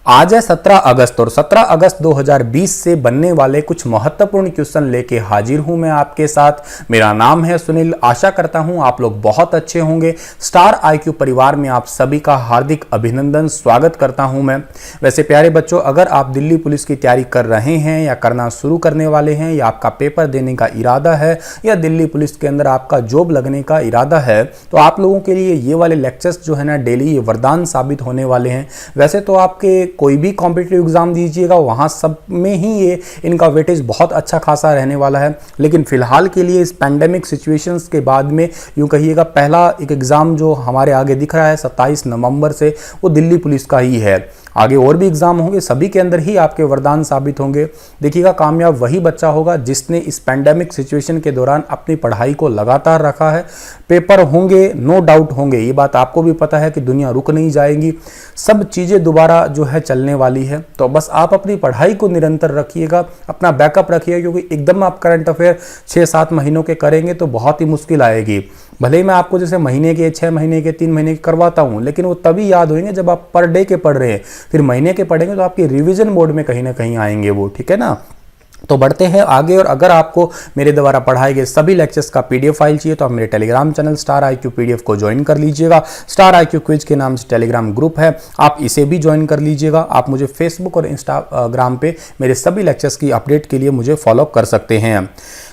आज है 17 अगस्त और 17 अगस्त 2020 से बनने वाले कुछ महत्वपूर्ण क्वेश्चन लेके हाजिर हूं मैं आपके साथ। मेरा नाम है सुनील। आशा करता हूं आप लोग बहुत अच्छे होंगे। स्टार आईक्यू परिवार में आप सभी का हार्दिक अभिनंदन, स्वागत करता हूं मैं। वैसे प्यारे बच्चों, अगर आप दिल्ली पुलिस की तैयारी कर रहे हैं या करना शुरू करने वाले हैं या आपका पेपर देने का इरादा है या दिल्ली पुलिस के अंदर आपका जॉब लगने का इरादा है, तो आप लोगों के लिए ये वाले लेक्चर्स जो है ना डेली ये वरदान साबित होने वाले हैं। वैसे तो आपके कोई भी कॉम्पिटिटिव एग्जाम दीजिएगा वहां सब में ही ये इनका वेटेज बहुत अच्छा खासा रहने वाला है, लेकिन फिलहाल के लिए इस पैंडेमिक सिचुएशंस के बाद में यूं कहिएगा पहला एक एग्जाम जो हमारे आगे दिख रहा है 27 नवंबर से, वो दिल्ली पुलिस का ही है। आगे और भी एग्जाम होंगे, सभी के अंदर ही आपके वरदान साबित होंगे। देखिएगा, कामयाब वही बच्चा होगा जिसने इस पैंडेमिक सिचुएशन के दौरान अपनी पढ़ाई को लगातार रखा है। पेपर होंगे, नो डाउट होंगे, ये बात आपको भी पता है कि दुनिया रुक नहीं जाएगी, सब चीज़ें दोबारा जो है चलने वाली है। तो बस आप अपनी पढ़ाई को निरंतर रखिएगा, अपना बैकअप रखिएगा, क्योंकि एकदम आप करंट अफेयर 6-7 महीनों के करेंगे तो बहुत ही मुश्किल आएगी। भले ही मैं आपको जैसे महीने के, 6 महीने के, 3 महीने के करवाता हूं, लेकिन वो तभी याद होंगे जब आप पर डे के पढ़ रहे हैं। फिर महीने के पढ़ेंगे तो आपके रिवीजन मोड में कहीं ना कहीं आएंगे वो, ठीक है ना। तो बढ़ते हैं आगे। और अगर आपको मेरे द्वारा पढ़ाए गए सभी लेक्चर्स का पीडीएफ फाइल चाहिए तो आप मेरे Telegram channel star IQ PDF को ज्वाइन कर लीजिएगा। स्टार आईक्यू क्विज के नाम से टेलीग्राम ग्रुप है, आप इसे भी ज्वाइन कर लीजिएगा। आप मुझे फेसबुक और इंस्टाग्राम पे मेरे सभी लेक्चर्स की अपडेट के लिए मुझे फॉलो कर सकते हैं।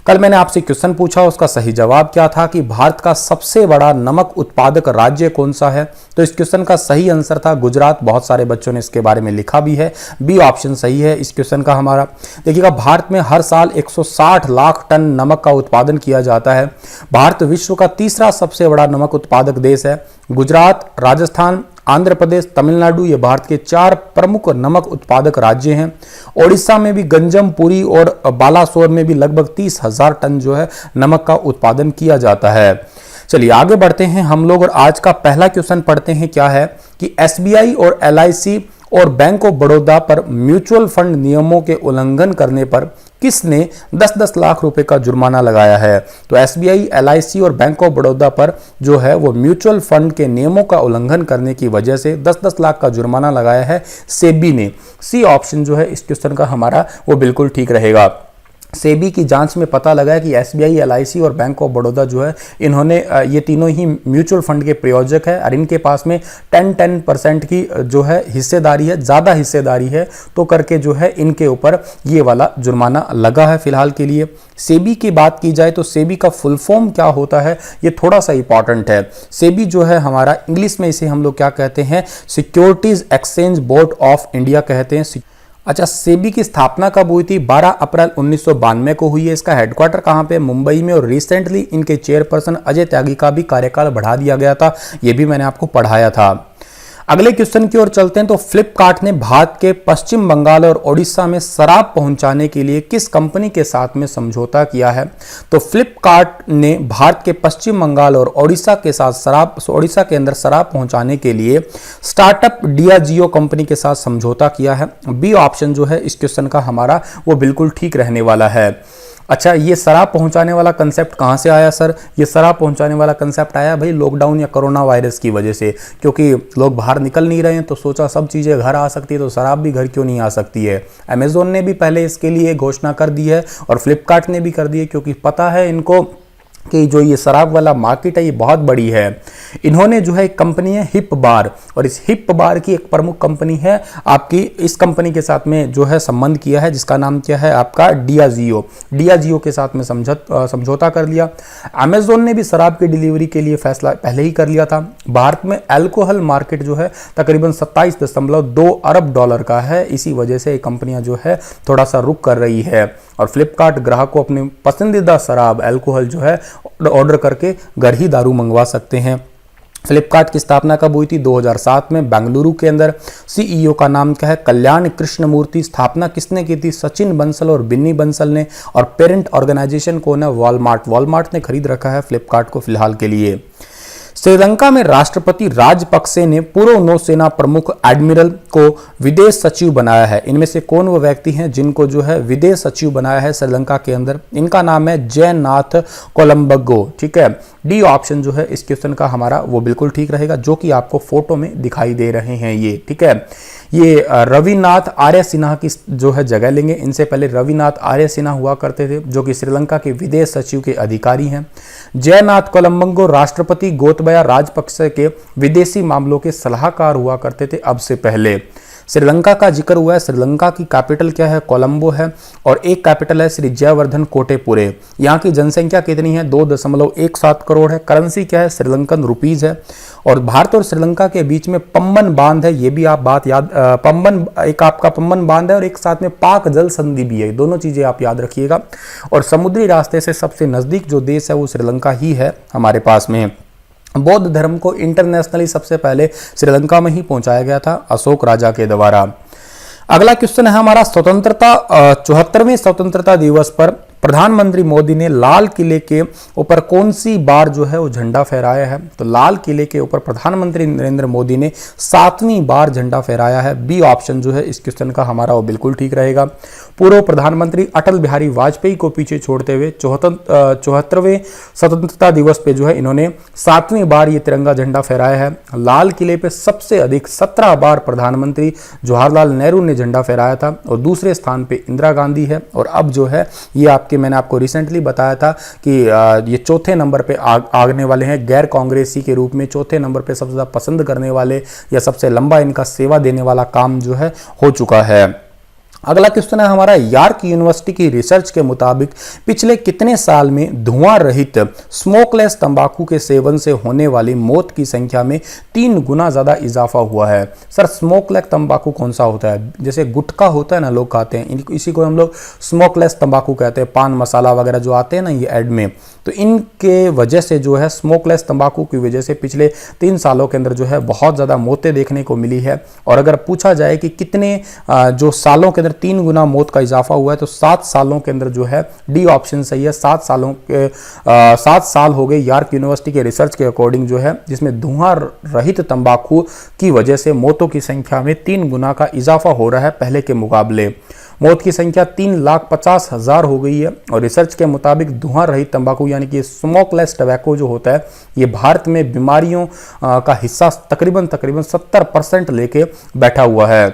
कल मैंने आपसे क्वेश्चन पूछा, उसका सही जवाब क्या था कि भारत का सबसे बड़ा नमक उत्पादक राज्य कौन सा है। तो इस क्वेश्चन का सही आंसर था गुजरात। बहुत सारे बच्चों ने इसके बारे में लिखा भी है, बी ऑप्शन सही है इस क्वेश्चन का हमारा। देखिएगा, भारत में हर साल 160 लाख टन नमक का उत्पादन किया जाता है। भारत विश्व का तीसरा सबसे बड़ा नमक उत्पादक देश है। गुजरात, राजस्थान, आंध्र प्रदेश, तमिलनाडु ये भारत के 4 प्रमुख नमक उत्पादक राज्य हैं। ओडिशा में भी गंजम, पुरी और बालासोर में भी लगभग 30,000 टन जो है नमक का उत्पादन किया जाता है। चलिए आगे बढ़ते हैं हम लोग और आज का पहला क्वेश्चन पढ़ते हैं। क्या है कि एसबीआई और एलआईसी और बैंक ऑफ बड़ौदा पर म्यूचुअल फंड नियमों के उल्लंघन करने पर किसने 10-10 लाख रुपए का जुर्माना लगाया है। तो एसबीआई, एलआईसी और बैंक ऑफ बड़ौदा पर जो है वो म्यूचुअल फंड के नियमों का उल्लंघन करने की वजह से 10-10 लाख का जुर्माना लगाया है सेबी ने। सी ऑप्शन जो है इस क्वेश्चन का हमारा वो बिल्कुल ठीक रहेगा। सेबी की जांच में पता लगा है कि एसबीआई, एलआईसी और बैंक ऑफ बड़ौदा जो है इन्होंने ये तीनों ही म्यूचुअल फंड के प्रयोजक है और इनके पास में 10% की जो है हिस्सेदारी है, ज़्यादा हिस्सेदारी है, तो करके जो है इनके ऊपर ये वाला जुर्माना लगा है फिलहाल के लिए। सेबी की बात की जाए तो सेबी का फुल फॉर्म क्या होता है ये थोड़ा सा इंपॉर्टेंट है। सेबी जो है हमारा इंग्लिश में इसे हम लोग क्या कहते हैं, securities exchange board of India कहते हैं। अच्छा, सेबी की स्थापना कब हुई थी? 12 अप्रैल 1992 को हुई है। इसका हेडक्वार्टर कहाँ पे? मुंबई में। और रिसेंटली इनके चेयरपर्सन अजय त्यागी का भी कार्यकाल बढ़ा दिया गया था, ये भी मैंने आपको पढ़ाया था। अगले क्वेश्चन की ओर चलते हैं। तो फ्लिपकार्ट ने भारत के पश्चिम बंगाल और ओडिशा में शराब पहुंचाने के लिए किस कंपनी के साथ में समझौता किया है? तो फ्लिपकार्ट ने भारत के पश्चिम बंगाल और ओडिशा के साथ ओडिशा के अंदर शराब पहुंचाने के लिए स्टार्टअप डियाजियो कंपनी के साथ समझौता किया है। बी ऑप्शन जो है इस क्वेश्चन का हमारा वो बिल्कुल ठीक रहने वाला है। अच्छा, ये शराब पहुंचाने वाला कंसेप्ट कहाँ से आया सर? ये शराब पहुंचाने वाला कंसेप्ट आया भाई लॉकडाउन या कोरोना वायरस की वजह से, क्योंकि लोग बाहर निकल नहीं रहे हैं तो सोचा सब चीज़ें घर आ सकती है तो शराब भी घर क्यों नहीं आ सकती है। अमेजोन ने भी पहले इसके लिए घोषणा कर दी है और फ्लिपकार्ट ने भी कर दी है, क्योंकि पता है इनको कि जो ये शराब वाला मार्केट है ये बहुत बड़ी है। इन्होंने जो है एक कंपनी है हिप बार, और इस हिप बार की एक प्रमुख कंपनी है आपकी, इस कंपनी के साथ में जो है संबंध किया है जिसका नाम क्या है आपका डियाजियो के साथ में समझौता कर लिया। अमेजोन ने भी शराब की डिलीवरी के लिए फैसला पहले ही कर लिया था। भारत में अल्कोहल मार्केट जो है तकरीबन 27.2 अरब डॉलर का है, इसी वजह से ये कंपनियां जो है थोड़ा सा रुक कर रही है। और फ्लिपकार्ट ग्राहक को अपनी पसंदीदा शराब अल्कोहल जो है ऑर्डर करके घर ही दारू मंगवा सकते हैं। फ्लिपकार्ट की स्थापना कब हुई थी? 2007 में बेंगलुरु के अंदर। सीईओ का नाम क्या है? कल्याण कृष्णमूर्ति। स्थापना किसने की थी? सचिन बंसल और बिन्नी बंसल ने। और पेरेंट ऑर्गेनाइजेशन कौन है? वॉलमार्ट ने खरीद रखा है फ्लिपकार्ट को फिलहाल के लिए। श्रीलंका में राष्ट्रपति राजपक्षे ने पूर्व नौसेना प्रमुख एडमिरल को विदेश सचिव बनाया है। इनमें से कौन वो व्यक्ति हैं जिनको जो है विदेश सचिव बनाया है श्रीलंका के अंदर? इनका नाम है जयनाथ कोलंबगो। ठीक है, डी ऑप्शन जो है इस क्वेश्चन का हमारा वो बिल्कुल ठीक रहेगा, जो कि आपको फोटो में दिखाई दे रहे हैं ये। ठीक है, ये रविनाथ आर्य सिन्हा की जो है जगह लेंगे। इनसे पहले रविनाथ आर्य सिन्हा हुआ करते थे, जो कि श्रीलंका के विदेश सचिव के अधिकारी हैं। जयनाथ कोलंबंगो राष्ट्रपति गोतबाया राजपक्षे के विदेशी मामलों के सलाहकार हुआ करते थे अब से पहले। श्रीलंका का जिक्र हुआ है। श्रीलंका की कैपिटल क्या है? कोलंबो है। और एक कैपिटल है श्री जयवर्धन कोटेपुरे। यहाँ की जनसंख्या कितनी है? 2.17 करोड़ है। करेंसी क्या है? श्रीलंकन रुपीज है। और भारत और श्रीलंका के बीच में पम्बन बांध है, ये भी आप बात याद, पम्बन एक आपका पम्बन बांध है और एक साथ में पाक जल संधि भी है। दोनों चीजें आप याद रखिएगा। और समुद्री रास्ते से सबसे नजदीक जो देश है वो श्रीलंका ही है हमारे पास में। बौद्ध धर्म को इंटरनेशनली सबसे पहले श्रीलंका में ही पहुंचाया गया था अशोक राजा के द्वारा। अगला क्वेश्चन है हमारा स्वतंत्रता 74वें स्वतंत्रता दिवस पर प्रधानमंत्री मोदी ने लाल किले के ऊपर कौन सी बार जो है वो झंडा फहराया है? तो लाल किले के ऊपर प्रधानमंत्री नरेंद्र मोदी ने 7वीं बार झंडा फहराया है। बी ऑप्शन जो है इस क्वेश्चन का हमारा वो बिल्कुल ठीक रहेगा। पूर्व प्रधानमंत्री अटल बिहारी वाजपेयी को पीछे छोड़ते हुए 74वें स्वतंत्रता दिवस पे जो है इन्होंने 7वीं बार ये तिरंगा झंडा फहराया है। लाल किले पे सबसे अधिक 17 बार प्रधानमंत्री जवाहरलाल नेहरू ने झंडा फहराया था और दूसरे स्थान पे इंदिरा गांधी है। और अब जो है ये आपके, मैंने आपको रिसेंटली बताया था कि ये चौथे नंबर पे आने वाले हैं। गैर कांग्रेसी के रूप में चौथे नंबर पे सबसे ज्यादा पसंद करने वाले या सबसे लंबा इनका सेवा देने वाला काम जो है हो चुका है। अगला क्वेश्चन है हमारा, यार्क यूनिवर्सिटी की रिसर्च के मुताबिक पिछले कितने साल में धुआं रहित स्मोकलेस तंबाकू के सेवन से होने वाली मौत की संख्या में 3 गुना ज्यादा इजाफा हुआ है? सर स्मोकलेस तंबाकू कौन सा होता है? जैसे गुटखा होता है ना, लोग खाते हैं, इसी को हम लोग स्मोकलेस तंबाकू कहते हैं। पान मसाला वगैरह जो आते हैं ना ये ऐड में, तो इनके वजह से जो है स्मोकलेस तंबाकू की वजह से पिछले 3 सालों के अंदर जो है बहुत ज्यादा मौतें देखने को मिली है। और अगर पूछा जाए कि कितने जो सालों के अंदर 3 गुना मौत का इजाफा हुआ है, तो 7 सालों के अंदर जो है डी ऑप्शन सही है। 7 साल हो गए यार्क यूनिवर्सिटी के रिसर्च के अकॉर्डिंग जो है, जिसमें धुआं रहित तंबाकू की वजह से मौतों की संख्या में 3 गुना का इजाफा हो रहा है पहले के मुकाबले। मौत की संख्या 3,50,000 हो गई है। और रिसर्च के मुताबिक धुआं रहित तंबाकू यानी कि स्मोकलेस टबैको जो होता है, ये भारत में बीमारियों का हिस्सा तकरीबन 70% लेके बैठा हुआ है।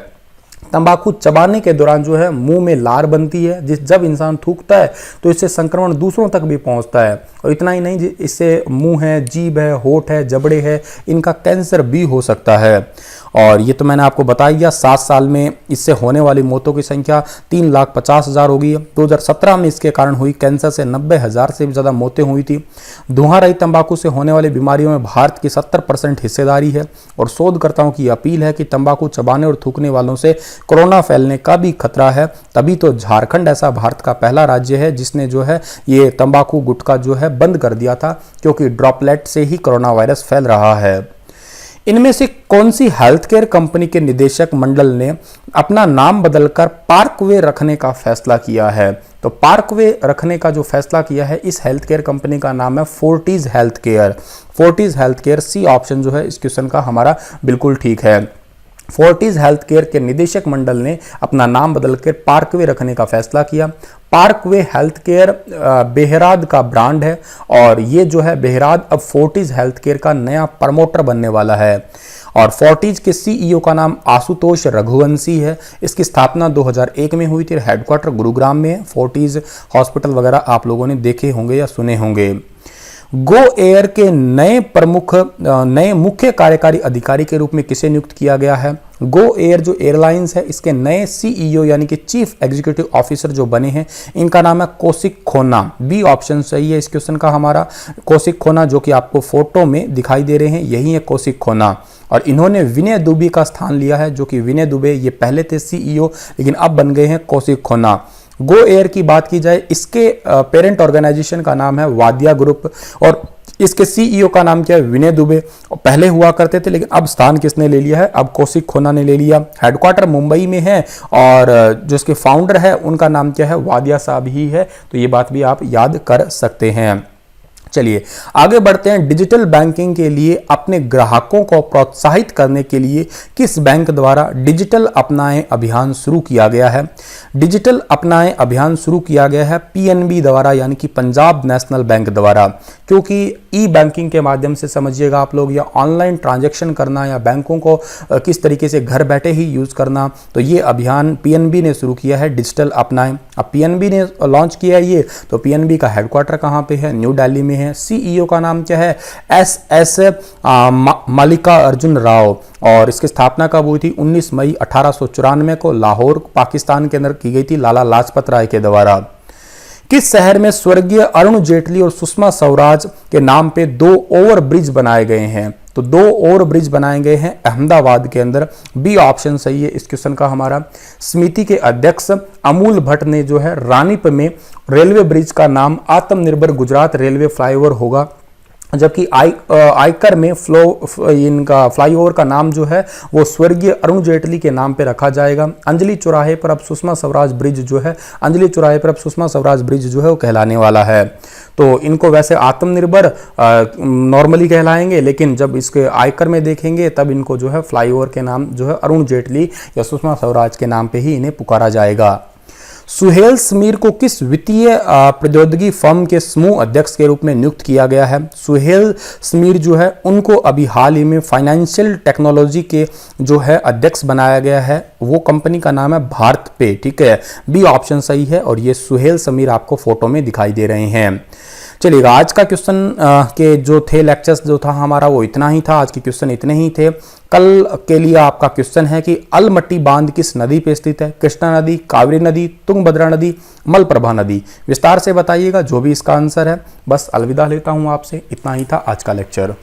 तंबाकू चबाने के दौरान जो है मुंह में लार बनती है, जब इंसान थूकता है तो इससे संक्रमण दूसरों तक भी पहुंचता है। और इतना ही नहीं, इससे मुंह है, जीभ है, होठ है, जबड़े है, इनका कैंसर भी हो सकता है। और ये तो मैंने आपको बता दिया। 7 साल में इससे होने वाली मौतों की संख्या 3,50,000 हो गई है। 2017 में इसके कारण हुई कैंसर से 90,000 से भी ज़्यादा मौतें हुई थी। धुआं रहित तंबाकू से होने वाली बीमारियों में भारत की 70% हिस्सेदारी है। और शोधकर्ताओं की अपील है कि तंबाकू चबाने और थूकने वालों से कोरोना फैलने का भी खतरा है। तभी तो झारखंड ऐसा भारत का पहला राज्य है जिसने जो है ये तंबाकू गुटखा जो है बंद कर दिया था, क्योंकि ड्रॉपलेट से ही कोरोना वायरस फैल रहा है। इनमें से कौन सी हेल्थ केयर कंपनी के निदेशक मंडल ने अपना नाम बदलकर पार्कवे रखने का फैसला किया है? तो पार्कवे रखने का जो फैसला किया है, इस हेल्थ केयर कंपनी का नाम है Fortis health care. Fortis health care, C option जो है इस क्वेश्चन का हमारा बिल्कुल ठीक है। फोर्टिज हेल्थ केयर के निदेशक मंडल ने अपना नाम बदलकर पार्कवे रखने का फैसला किया। पार्कवे हेल्थ केयर बेहराद का ब्रांड है और ये जो है बेहराद अब फोर्टिज हेल्थ केयर का नया प्रमोटर बनने वाला है। और फोर्टिज के सीईओ का नाम आशुतोष रघुवंशी है। इसकी स्थापना 2001 में हुई थी। हेडक्वार्टर गुरुग्राम में है। फोर्टिज हॉस्पिटल वगैरह आप लोगों ने देखे होंगे या सुने होंगे। गो एयर के नए मुख्य कार्यकारी अधिकारी के रूप में किसे नियुक्त किया गया है? गो एयर जो एयरलाइंस है, इसके नए सीईओ यानी कि चीफ एग्जीक्यूटिव ऑफिसर जो बने हैं, इनका नाम है कौशिक खोना। बी ऑप्शन सही है इस क्वेश्चन का हमारा। कौशिक खोना जो कि आपको फोटो में दिखाई दे रहे हैं, यही है कौशिक खोना। और इन्होंने विनय दुबे का स्थान लिया है, जो कि विनय दुबे ये पहले थे सीईओ लेकिन अब बन गए हैं कौशिक खोना। गो एयर की बात की जाए, इसके पेरेंट ऑर्गेनाइजेशन का नाम है वादिया ग्रुप और इसके सीईओ का नाम क्या है? विनय दुबे। पहले हुआ करते थे लेकिन अब स्थान किसने ले लिया है? अब कौशिक खोना ने ले लिया। हेडक्वार्टर मुंबई में है और जो इसके फाउंडर है उनका नाम क्या है? वादिया साहब ही है। तो ये बात भी आप याद कर सकते हैं। चलिए आगे बढ़ते हैं। डिजिटल बैंकिंग के लिए अपने ग्राहकों को प्रोत्साहित करने के लिए किस बैंक द्वारा डिजिटल अपनाएं अभियान शुरू किया गया है? डिजिटल अपनाएं अभियान शुरू किया गया है पीएनबी द्वारा, यानी कि पंजाब नेशनल बैंक द्वारा, क्योंकि ई बैंकिंग के माध्यम से समझिएगा आप लोग, या ऑनलाइन ट्रांजैक्शन करना या बैंकों को किस तरीके से घर बैठे ही यूज करना, तो ये अभियान पीएनबी ने शुरू किया है, डिजिटल अपनाएं। अब पीएनबी ने लॉन्च किया है ये, तो पीएनबी का हेडक्वार्टर कहाँ पे है? न्यू दिल्ली में है। सीईओ का नाम क्या है? एस मल्लिका अर्जुन राव, और इसकी स्थापना कब हुई थी? 19 मई 1894 को लाहौर पाकिस्तान के अंदर की गई थी, लाला लाजपत राय के द्वारा। किस शहर में स्वर्गीय अरुण जेटली और सुषमा स्वराज के नाम पे 2 ओवर ब्रिज बनाए गए हैं? तो 2 ओवर ब्रिज बनाए गए हैं अहमदाबाद के अंदर। बी ऑप्शन सही है इस क्वेश्चन का हमारा। समिति के अध्यक्ष अमूल भट्ट ने जो है रानीप में रेलवे ब्रिज का नाम आत्मनिर्भर गुजरात रेलवे फ्लाईओवर होगा, जबकि आयकर में इनका फ्लाईओवर का नाम जो है वो स्वर्गीय अरुण जेटली के नाम पे रखा जाएगा। अंजलि चौराहे पर अब सुषमा स्वराज ब्रिज जो है, अंजलि चौराहे पर अब सुषमा स्वराज ब्रिज जो है वो कहलाने वाला है। तो इनको वैसे आत्मनिर्भर नॉर्मली कहलाएंगे, लेकिन जब इसके आयकर में देखेंगे तब इनको जो है फ्लाईओवर के नाम जो है अरुण जेटली या सुषमा स्वराज के नाम पे ही इन्हें पुकारा जाएगा। सुहेल समीर को किस वित्तीय प्रौद्योगिकी फर्म के समूह अध्यक्ष के रूप में नियुक्त किया गया है? सुहेल समीर जो है उनको अभी हाल ही में फाइनेंशियल टेक्नोलॉजी के जो है अध्यक्ष बनाया गया है। वो कंपनी का नाम है भारत पे, ठीक है। बी ऑप्शन सही है, और ये सुहेल समीर आपको फोटो में दिखाई दे रहे हैं। चलिएगा, आज का क्वेश्चन के जो थे लेक्चर्स जो था हमारा वो इतना ही था। आज के क्वेश्चन इतने ही थे। कल के लिए आपका क्वेश्चन है कि अलमट्टी बांध किस नदी पे स्थित है? कृष्णा नदी, कावेरी नदी, तुंगभद्रा नदी, मलप्रभा नदी? विस्तार से बताइएगा जो भी इसका आंसर है। बस अलविदा लेता हूं आपसे, इतना ही था आज का लेक्चर।